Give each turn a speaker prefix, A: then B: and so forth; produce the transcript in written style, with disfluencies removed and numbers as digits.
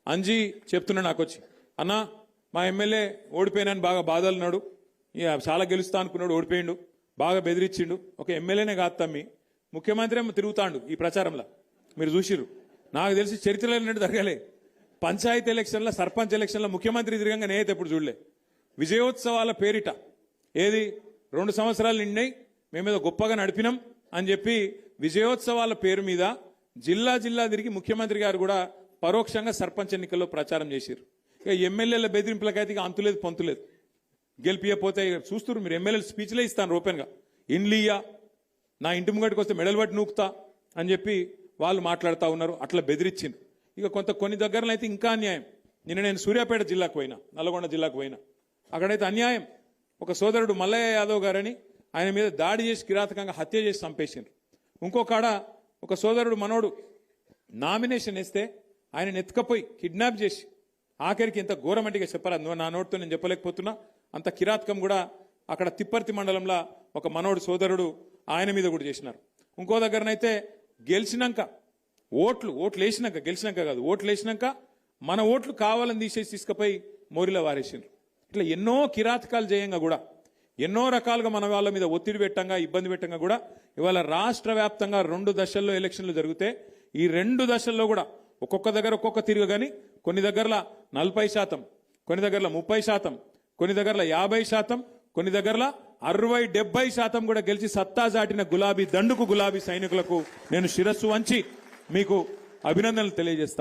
A: అంజీ చెప్తున్నా నాకు వచ్చి, అన్నా మా ఎమ్మెల్యే ఓడిపోయినాను బాగా బాధలున్నాడు, చాలా గెలుస్తా అనుకున్నాడు, ఓడిపోయిండు, బాగా బెదిరించిండు. ఒక ఎమ్మెల్యేనే కాదు తమ్మి, ముఖ్యమంత్రి ఏమో తిరుగుతాండు ఈ ప్రచారంలో, మీరు చూసిర్రు. నాకు తెలిసి చరిత్రలో జరగలే. పంచాయతీ ఎలక్షన్ల, సర్పంచ్ ఎలక్షన్ల ముఖ్యమంత్రి తిరగంగా నేనైతే ఎప్పుడు చూడలే. విజయోత్సవాల పేరిట ఏది 2 సంవత్సరాలు నిండాయి, మేమేదో గొప్పగా నడిపినాం అని చెప్పి విజయోత్సవాల పేరు మీద జిల్లా జిల్లా తిరిగి ముఖ్యమంత్రి గారు కూడా పరోక్షంగా సర్పంచ్ ఎన్నికల్లో ప్రచారం చేశారు. ఇక ఎమ్మెల్యేల బెదిరింపులకైతే ఇక అంతులేదు పొంతులేదు. గెలిపియపోతే చూస్తున్నారు మీరు, ఎమ్మెల్యేలు స్పీచ్లే ఇస్తాను ఓపెన్గా, ఇండ్లియా నా ఇంటి ముంగటికి వస్తే మెడలు పట్టి నూకుతా అని చెప్పి వాళ్ళు మాట్లాడుతూ ఉన్నారు. అట్లా బెదిరించింది. ఇక కొన్ని దగ్గరలో అయితే ఇంకా అన్యాయం. నిన్న నేను సూర్యాపేట జిల్లాకు పోయినా, నల్గొండ జిల్లాకు పోయినా, అక్కడైతే అన్యాయం. ఒక సోదరుడు మల్లయ్య యాదవ్ గారని ఆయన మీద దాడి చేసి కిరాతకంగా హత్య చేసి చంపేసిండ్రు. ఇంకొకాడ ఒక సోదరుడు మనోడు నామినేషన్ వేస్తే ఆయన ఎత్తుకపోయి కిడ్నాప్ చేసి, ఆఖరికి ఎంత ఘోరమంటిగా చెప్పరాదు, నా నోటితో నేను చెప్పలేకపోతున్నా, అంత కిరాతకం కూడా అక్కడ తిప్పర్తి మండలంలో ఒక మనోడు సోదరుడు ఆయన మీద కూడా చేసినారు. ఇంకో దగ్గరనైతే గెలిచినాక ఓట్లు వేసినాక, గెలిచినాక కాదు, ఓట్లు వేసినాక మన ఓట్లు కావాలని తీసేసి తీసుకుపోయి మోరిలో వారేసిండ్రు. ఇట్లా ఎన్నో కిరాతకాలు చేయంగా కూడా, ఎన్నో రకాలుగా మన వాళ్ళ మీద ఒత్తిడి పెట్టంగా, ఇబ్బంది పెట్టంగా కూడా ఇవాళ రాష్ట్ర వ్యాప్తంగా 2 దశల్లో ఎలక్షన్లు జరిగితే ఈ 2 దశల్లో కూడా ఒక్కొక్క దగ్గర ఒక్కొక్క తిరుగు, కానీ కొన్ని దగ్గరలో 40%, కొన్ని దగ్గరలో 30%, కొన్ని దగ్గరలో 50%, కొన్ని దగ్గరలో 60-70% కూడా గెలిచి సత్తా చాటిన గులాబీ దండుకు, గులాబీ సైనికులకు నేను శిరస్సు వంచి మీకు అభినందనలు తెలియజేస్తాను.